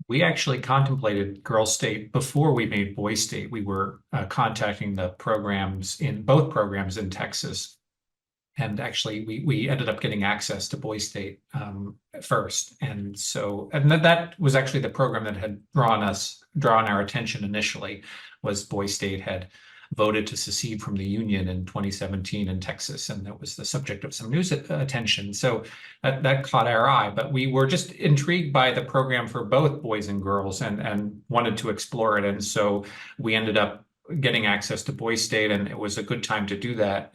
We actually contemplated Girl State before we made Boy State. We were contacting the programs in both programs in Texas. And actually, we ended up getting access to Boy State first. And that was actually the program that had drawn our attention initially, was Boy State had voted to secede from the Union in 2017 in Texas, and that was the subject of some news attention. So that caught our eye, but we were just intrigued by the program for both boys and girls and wanted to explore it. And so we ended up getting access to Boy State, and it was a good time to do that.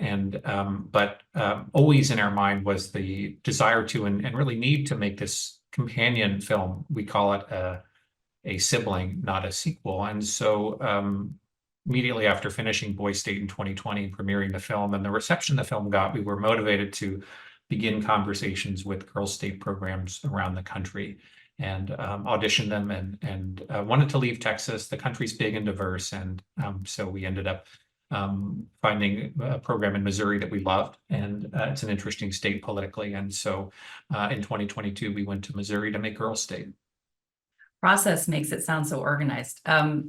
But always in our mind was the desire to and really need to make this companion film. We call it a sibling, not a sequel. And so immediately after finishing Boy State in 2020, premiering the film, and the reception the film got, we were motivated to begin conversations with Girl State programs around the country and audition them and wanted to leave Texas. The country's big and diverse. And so we ended up finding a program in Missouri that we loved. And it's an interesting state politically. And so in 2022, we went to Missouri to make Girl State. Process makes it sound so organized.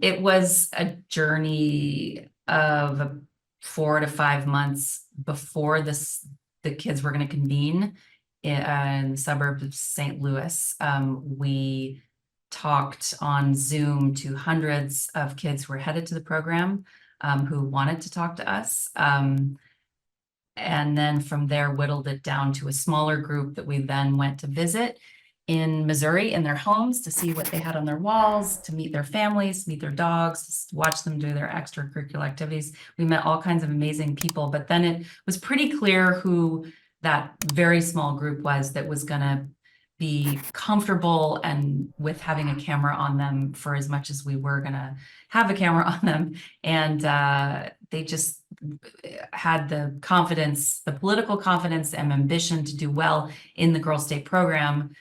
It was a journey of 4 to 5 months before the kids were going to convene in the suburbs of St. Louis. We talked on Zoom to hundreds of kids who were headed to the program, who wanted to talk to us. And then from there, whittled it down to a smaller group that we then went to visit in Missouri in their homes to see what they had on their walls, to meet their families, meet their dogs, to watch them do their extracurricular activities. We met all kinds of amazing people, but then it was pretty clear who that very small group was that was going to be comfortable and with having a camera on them for as much as we were going to have a camera on them. And they just had the confidence, the political confidence and ambition to do well in the Girl State program.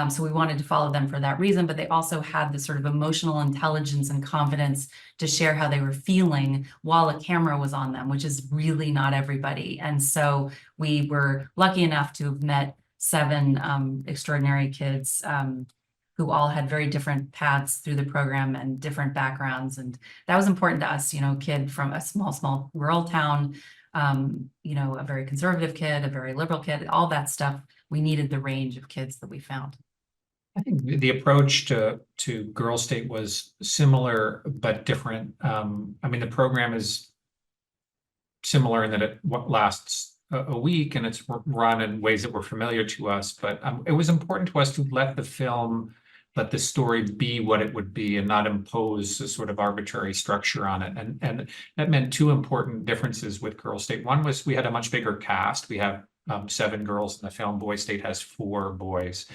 So we wanted to follow them for that reason, but they also had the sort of emotional intelligence and confidence to share how they were feeling while a camera was on them, which is really not everybody. And so we were lucky enough to have met 7 extraordinary kids who all had very different paths through the program and different backgrounds. And that was important to us, you know, kid from a small rural town, you know, a very conservative kid, a very liberal kid, all that stuff. We needed the range of kids that we found. I think the approach to Girl State was similar but different. I mean, the program is similar in that it lasts a week and it's run in ways that were familiar to us. But it was important to us to let the story be what it would be and not impose a sort of arbitrary structure on it. And that meant 2 important differences with Girl State. One was we had a much bigger cast. We have 7 girls in the film. Boy State has 4 boys.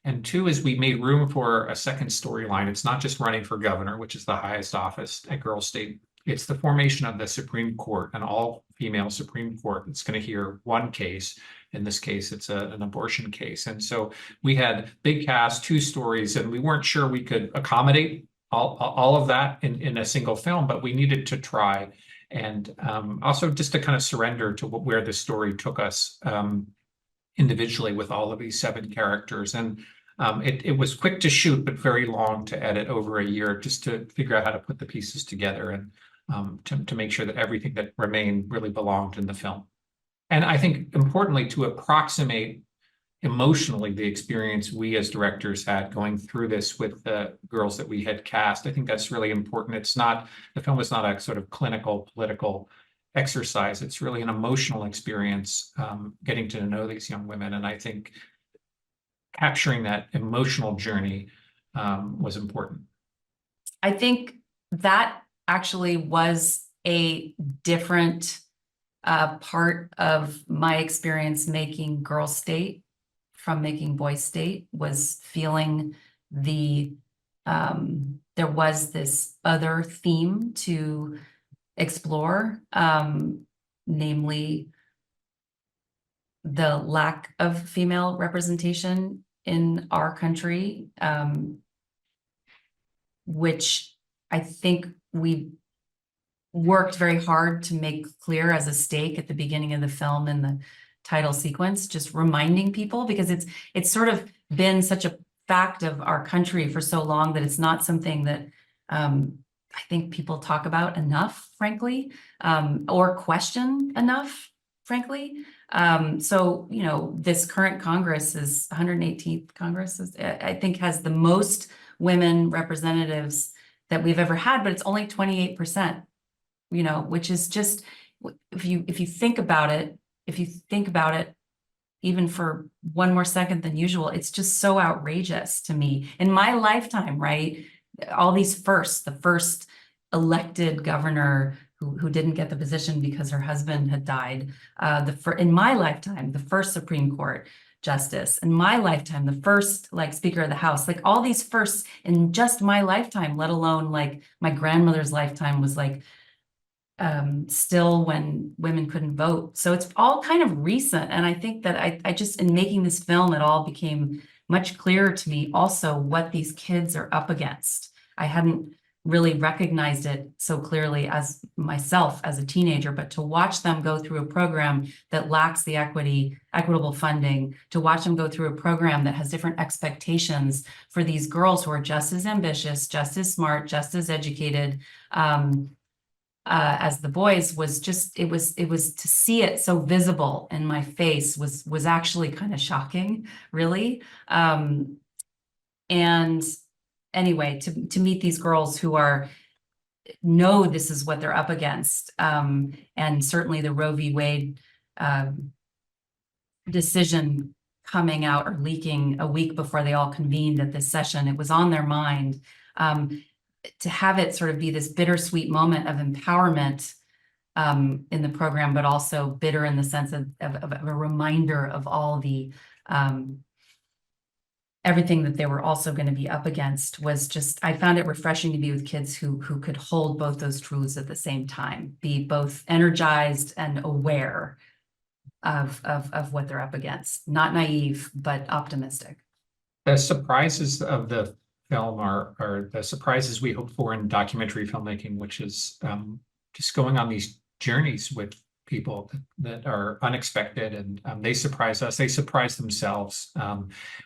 And 2 is we made room for a second storyline. It's not just running for governor, which is the highest office at Girl State. It's the formation of the Supreme Court, an all-female Supreme Court. It's going to hear one case. In this case, it's an abortion case. And so we had big cast, 2 stories, and we weren't sure we could accommodate all of that in a single film, but we needed to try. And also just to kind of surrender to where the story took us individually with all of these 7 characters. And it was quick to shoot, but very long to edit, over a year, just to figure out how to put the pieces together and to make sure that everything that remained really belonged in the film. And I think importantly, to approximate emotionally the experience we as directors had going through this with the girls that we had cast. I think that's really important. The film is not a sort of clinical political exercise. It's really an emotional experience, getting to know these young women. And I think capturing that emotional journey was important. I think that actually was a different part of my experience making Girl State from making Boy State, was feeling there was this other theme to explore, namely the lack of female representation in our country, which I think we worked very hard to make clear as a stake at the beginning of the film in the title sequence, just reminding people, because it's sort of been such a fact of our country for so long that it's not something that I think people talk about enough, frankly, or question enough, frankly. So, you know, this current Congress is 118th Congress, I think has the most women representatives that we've ever had, but it's only 28%, you know, which is just, if you think about it, even for one more second than usual, it's just so outrageous to me. In my lifetime, right? All these firsts, the first elected governor who didn't get the position because her husband had died, in my lifetime, the first Supreme Court justice, in my lifetime, the first like Speaker of the House, like all these firsts in just my lifetime, let alone like my grandmother's lifetime was like still when women couldn't vote. So it's all kind of recent. And I think that I just, in making this film, it all became much clearer to me also what these kids are up against. I hadn't really recognized it so clearly as myself as a teenager, but to watch them go through a program that lacks the equitable funding, to watch them go through a program that has different expectations for these girls who are just as ambitious, just as smart, just as educated, as the boys, was just, it was to see it so visible in my face was actually kind of shocking, really. And anyway, to meet these girls who know this is what they're up against, and certainly the Roe v. Wade decision coming out or leaking a week before they all convened at this session, it was on their mind. To have it sort of be this bittersweet moment of empowerment in the program, but also bitter in the sense of a reminder of all the everything that they were also going to be up against, was just, I found it refreshing to be with kids who could hold both those truths at the same time, be both energized and aware of what they're up against, not naive, but optimistic. The surprises of the film are the surprises we hope for in documentary filmmaking, which is just going on these journeys with people that are unexpected, and they surprise us. They surprise themselves.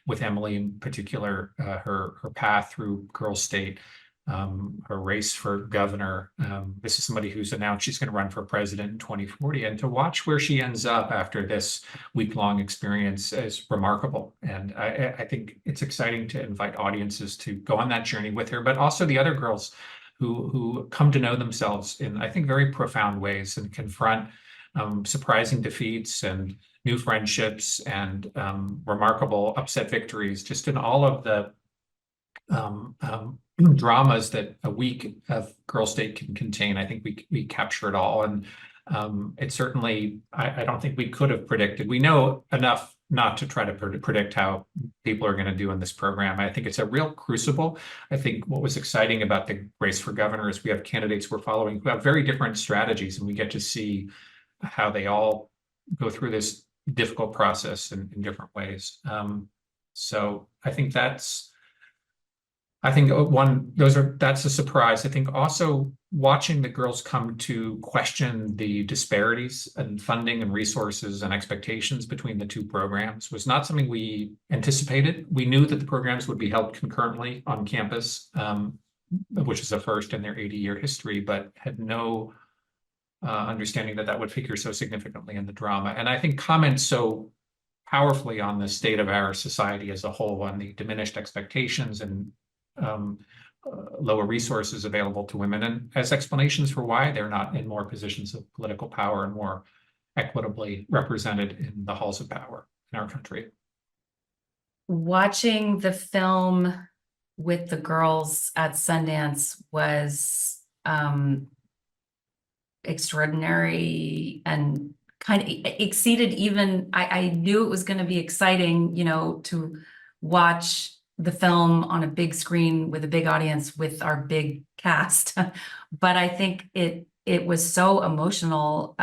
With Emily in particular, her path through Girls State, her race for governor. This is somebody who's announced she's going to run for president in 2040, and to watch where she ends up after this week-long experience is remarkable. And I think it's exciting to invite audiences to go on that journey with her, but also the other girls who come to know themselves in, I think, very profound ways, and confront surprising defeats and new friendships and remarkable upset victories, just in all of the dramas that a week of Girl State can contain. I think we capture it all, and it certainly, I don't think we could have predicted. We know enough not to try to predict how people are going to do in this program. I think it's a real crucible. I think what was exciting about the race for governor is we have candidates we're following who have very different strategies, and we get to see how they all go through this difficult process in different ways. So I think that's a surprise. I think also watching the girls come to question the disparities in funding and resources and expectations between the two programs was not something we anticipated. We knew that the programs would be held concurrently on campus, which is a first in their 80-year history, but had no understanding that would figure so significantly in the drama. And I think comments so powerfully on the state of our society as a whole, on the diminished expectations and lower resources available to women, and as explanations for why they're not in more positions of political power and more equitably represented in the halls of power in our country. Watching the film with the girls at Sundance was extraordinary, and kind of exceeded even, I knew it was going to be exciting, you know, to watch the film on a big screen with a big audience with our big cast. But I think it was so emotional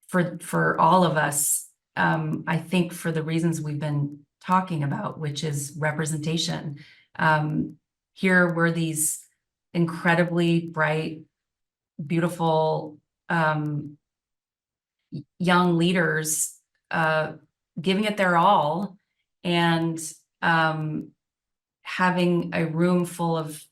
for all of us. I think for the reasons we've been talking about, which is representation. Here were these incredibly bright, beautiful young leaders giving it their all, and having a room full of,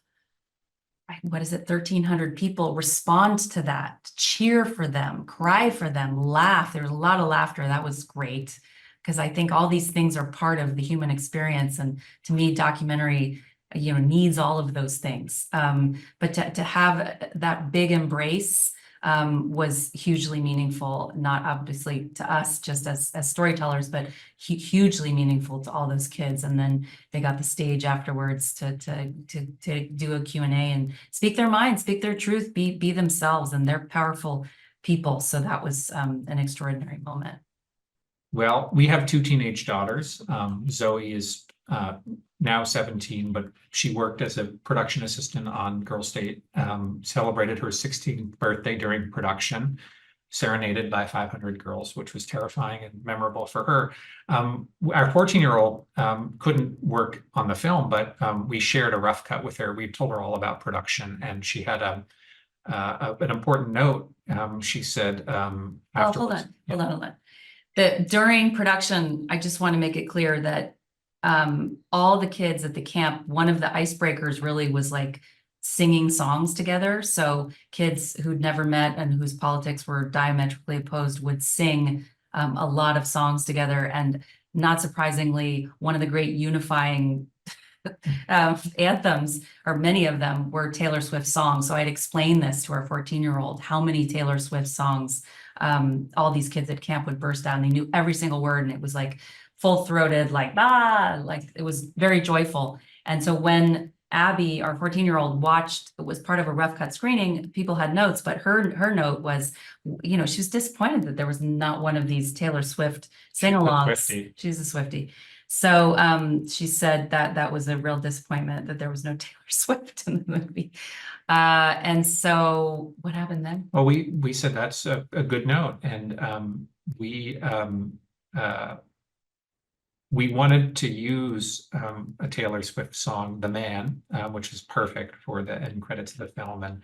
what is it, 1,300 people respond to that, cheer for them, cry for them, laugh. There was a lot of laughter. That was great, because I think all these things are part of the human experience. And to me, documentary, needs all of those things. But to have that big embrace was hugely meaningful, not obviously to us just as storytellers, but hugely meaningful to all those kids. And then they got the stage afterwards to do a Q&A and speak their mind, speak their truth, be themselves, and they're powerful people. So that was an extraordinary moment. Well, we have two teenage daughters. Zoe is now 17, but she worked as a production assistant on Girl State, celebrated her 16th birthday during production, serenaded by 500 girls, which was terrifying and memorable for her. Our 14-year-old couldn't work on the film, but we shared a rough cut with her. We told her all about production, and she had an important note. She said, hold on. During production, I just want to make it clear that all the kids at the camp, one of the icebreakers really was like singing songs together. So kids who'd never met and whose politics were diametrically opposed would sing a lot of songs together. And not surprisingly, one of the great unifying anthems, or many of them, were Taylor Swift songs. So I'd explain this to our 14-year-old, how many Taylor Swift songs all these kids at camp would burst out, and they knew every single word, and it was like full-throated, like it was very joyful. And so when Abby, our 14-year-old, watched, it was part of a rough cut screening, people had notes, but her note was, she was disappointed that there was not one of these Taylor Swift sing-alongs. She's a Swiftie. So she said that was a real disappointment that there was no Taylor Swift in the movie. And so what happened then? Well, we said that's a good note, and we wanted to use a Taylor Swift song, "The Man," which is perfect for the end credits of the film, and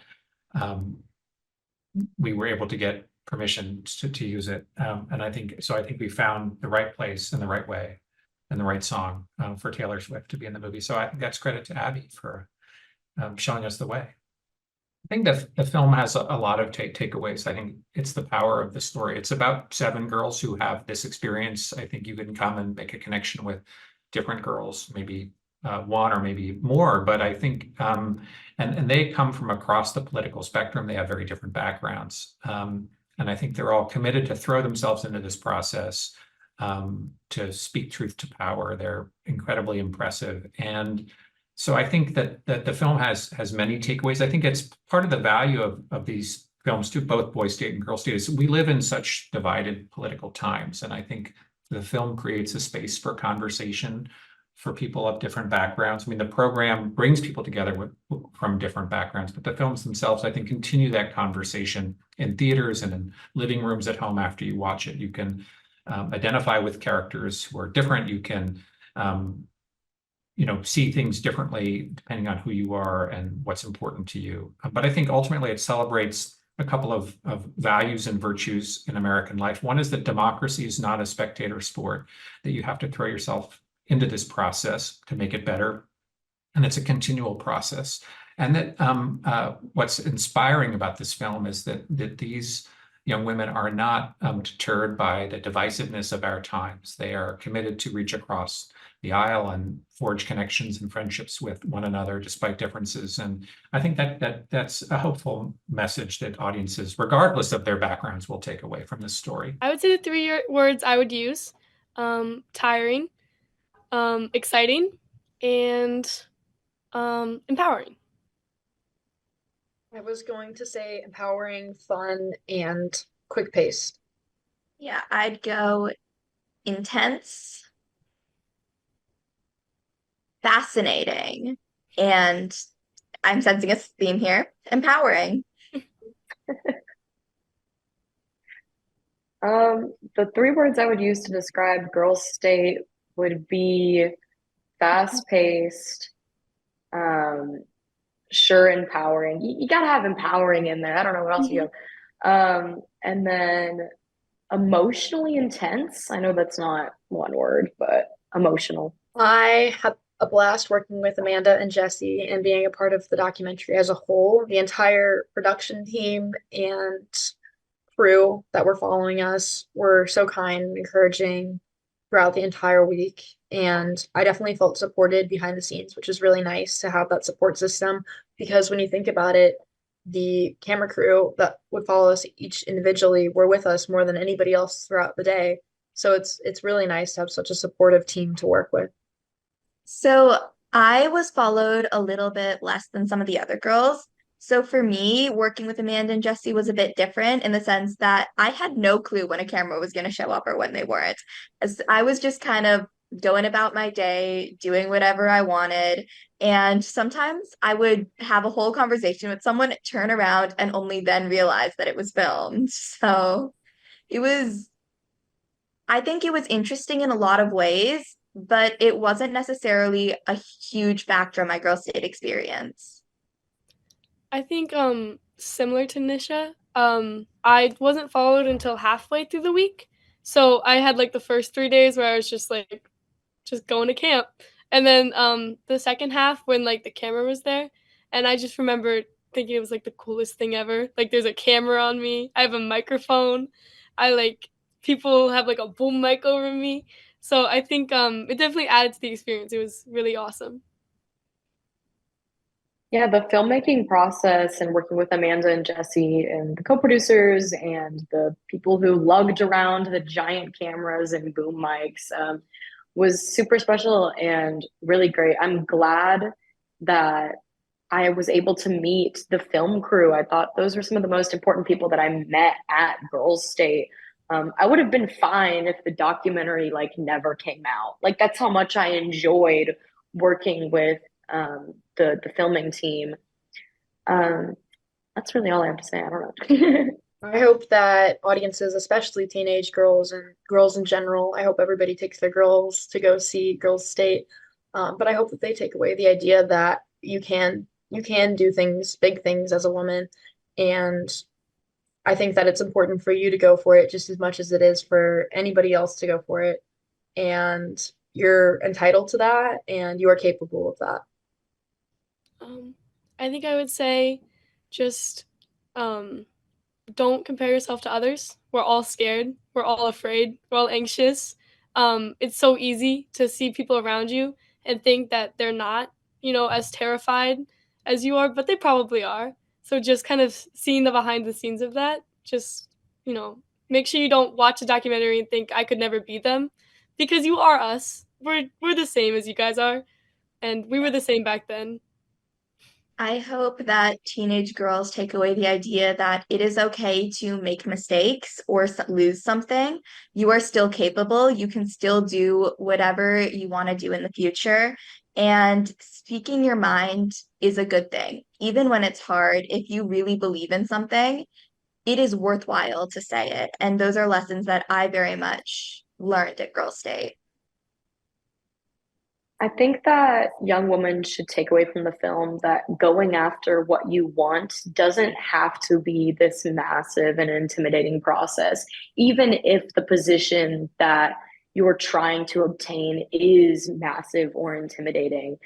we were able to get permission to use it. And I think we found the right place and the right way and the right song for Taylor Swift to be in the movie. So I think that's credit to Abby for showing us the way. I think that the film has a lot of takeaways. I think it's the power of the story. It's about 7 girls who have this experience. I think you can come and make a connection with different girls, maybe one or maybe more, but I think, and they come from across the political spectrum. They have very different backgrounds. And I think they're all committed to throw themselves into this process, to speak truth to power. They're incredibly impressive. And so I think that the film has many takeaways. I think it's part of the value of these films too, both Boy State and Girl State, is we live in such divided political times. And I think the film creates a space for conversation for people of different backgrounds. I mean, the program brings people together from different backgrounds, but the films themselves, I think, continue that conversation in theaters and in living rooms at home after you watch it. You can identify with characters who are different. You can see things differently depending on who you are and what's important to you. But I think ultimately it celebrates a couple of values and virtues in American life. One is that democracy is not a spectator sport, that you have to throw yourself into this process to make it better. And it's a continual process. And that what's inspiring about this film is that these young women are not deterred by the divisiveness of our times. They are committed to reach across the aisle and forge connections and friendships with one another despite differences. And I think that's a hopeful message that audiences, regardless of their backgrounds, will take away from this story. I would say the 3 words I would use: tiring, exciting, and empowering. I was going to say empowering, fun, and quick paced. Yeah, I'd go intense, fascinating, and I'm sensing a theme here: empowering. The 3 words I would use to describe Girl State would be fast-paced, sure, empowering. You gotta have empowering in there. I don't know what else you go. And then emotionally intense. I know that's not one word, but emotional. I had a blast working with Amanda and Jesse and being a part of the documentary as a whole. The entire production team and crew that were following us were so kind and encouraging throughout the entire week. And I definitely felt supported behind the scenes, which is really nice to have that support system. Because when you think about it, the camera crew that would follow us each individually were with us more than anybody else throughout the day. So it's really nice to have such a supportive team to work with. So I was followed a little bit less than some of the other girls. So for me, working with Amanda and Jesse was a bit different in the sense that I had no clue when a camera was going to show up or when they weren't. As I was just kind of going about my day, doing whatever I wanted. And sometimes I would have a whole conversation with someone, turn around, and only then realize that it was filmed. So it was I think it was interesting in a lot of ways, but it wasn't necessarily a huge factor in my girl state experience. I think similar to Nisha, I wasn't followed until halfway through the week. So I had like the first 3 days where I was just like just going to camp. And then the second half when like the camera was there, and I just remember thinking it was like the coolest thing ever. Like there's a camera on me. I have a microphone. I like people have like a boom mic over me. So I think it definitely added to the experience. It was really awesome. Yeah, the filmmaking process and working with Amanda and Jesse and the co-producers and the people who lugged around the giant cameras and boom mics was super special and really great. I'm glad that I was able to meet the film crew. I thought those were some of the most important people that I met at Girls State. I would have been fine if the documentary like never came out. Like that's how much I enjoyed working with the filming team. Um, that's really all I have to say. I don't know. I hope that audiences, especially teenage girls and girls in general, I hope everybody takes their girls to go see Girls State. But I hope that they take away the idea that you can do things, big things as a woman. And I think that it's important for you to go for it just as much as it is for anybody else to go for it. And you're entitled to that and you are capable of that. Um, I think I would say just um, don't compare yourself to others. We're all scared. We're all afraid. We're all anxious. It's so easy to see people around you and think that they're not, as terrified as you are, but they probably are. So just kind of seeing the behind the scenes of that, just, you know, make sure you don't watch a documentary and think I could never be them because you are us. We're the same as you guys are, and we were the same back then. I hope that teenage girls take away the idea that it is okay to make mistakes or lose something. You are still capable. You can still do whatever you want to do in the future. And speaking your mind is a good thing. Even when it's hard, if you really believe in something, it is worthwhile to say it. And those are lessons that I very much learned at Girl State. I think that young women should take away from the film that going after what you want doesn't have to be this massive and intimidating process, even if the position that you're trying to obtain is massive or intimidating.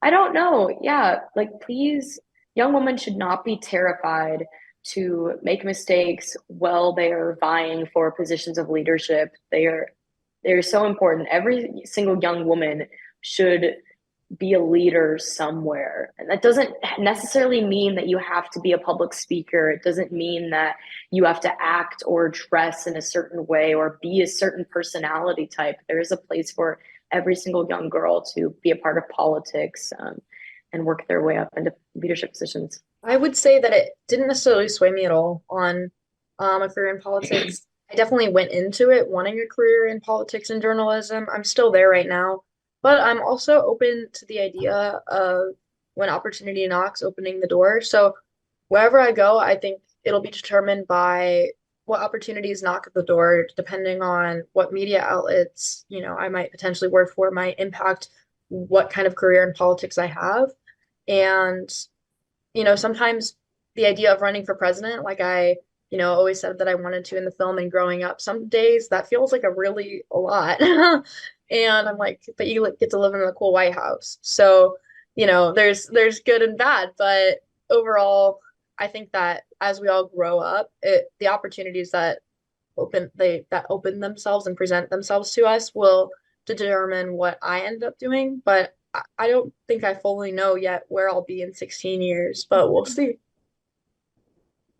I don't know. Yeah, like please, young women should not be terrified to make mistakes while they are vying for positions of leadership. They're so important. Every single young woman should be a leader somewhere. And that doesn't necessarily mean that you have to be a public speaker. It doesn't mean that you have to act or dress in a certain way or be a certain personality type. There is a place for every single young girl to be a part of politics and work their way up into leadership positions. I would say that it didn't necessarily sway me at all on a career in politics. I definitely went into it wanting a career in politics and journalism. I'm still there right now, but I'm also open to the idea of when opportunity knocks, opening the door. So wherever I go, I think it'll be determined by what opportunities knock at the door, depending on what media outlets, I might potentially work for, might impact what kind of career in politics I have. And sometimes the idea of running for president, like I always said that I wanted to in the film, and growing up, some days that feels like a lot. And I'm like, but you get to live in a cool White House. So, there's good and bad, but overall, I think that as we all grow up, the opportunities that open themselves and present themselves to us will determine what I end up doing. But I don't think I fully know yet where I'll be in 16 years, but we'll see.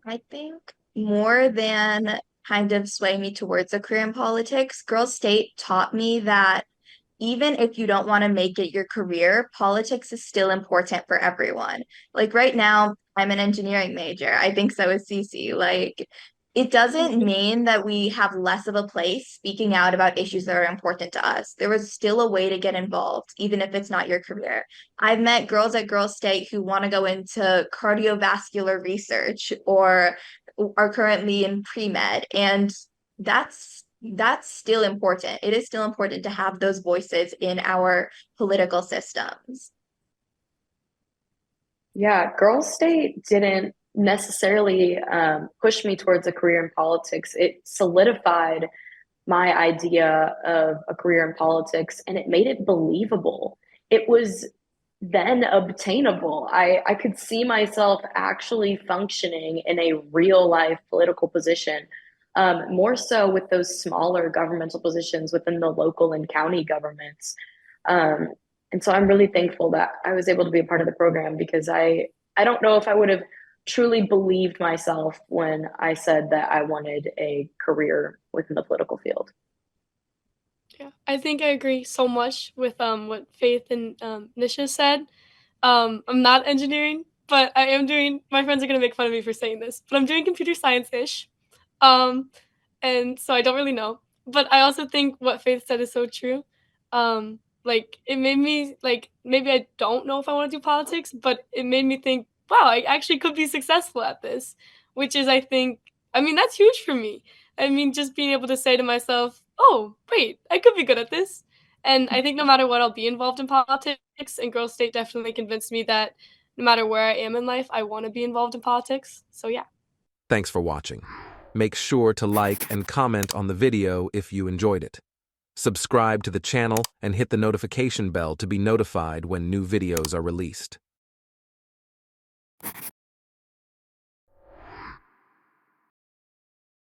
I think more than kind of sway me towards a career in politics, Girls State taught me that even if you don't want to make it your career, politics is still important for everyone. Like right now, I'm an engineering major. I think so is Cece. Like, it doesn't mean that we have less of a place speaking out about issues that are important to us. There is still a way to get involved, even if it's not your career. I've met girls at Girls State who want to go into cardiovascular research or are currently in pre-med, and that's still important. It is still important to have those voices in our political systems. Yeah, Girls State didn't necessarily push me towards a career in politics. It solidified my idea of a career in politics, and it made it believable. It was then obtainable. I could see myself actually functioning in a real life political position, more so with those smaller governmental positions within the local and county governments. Um, and so I'm really thankful that I was able to be a part of the program, because I don't know if I would have truly believed myself when I said that I wanted a career within the political field. Yeah, I think I agree so much with what Faith and Nisha said. I'm not engineering, but I am doing. My friends are gonna make fun of me for saying this, but I'm doing computer science ish. Um, and so I don't really know. But I also think what Faith said is so true. Like it made me like maybe I don't know if I want to do politics, but it made me think, wow, I actually could be successful at this, which is I mean that's huge for me. I mean just being able to say to myself, oh wait, I could be good at this. And I think no matter what, I'll be involved in politics. And Girls State definitely convinced me that no matter where I am in life, I want to be involved in politics. So yeah. Thanks for watching. Make sure to like and comment on the video if you enjoyed it. Subscribe to the channel and hit the notification bell to be notified when new videos are released.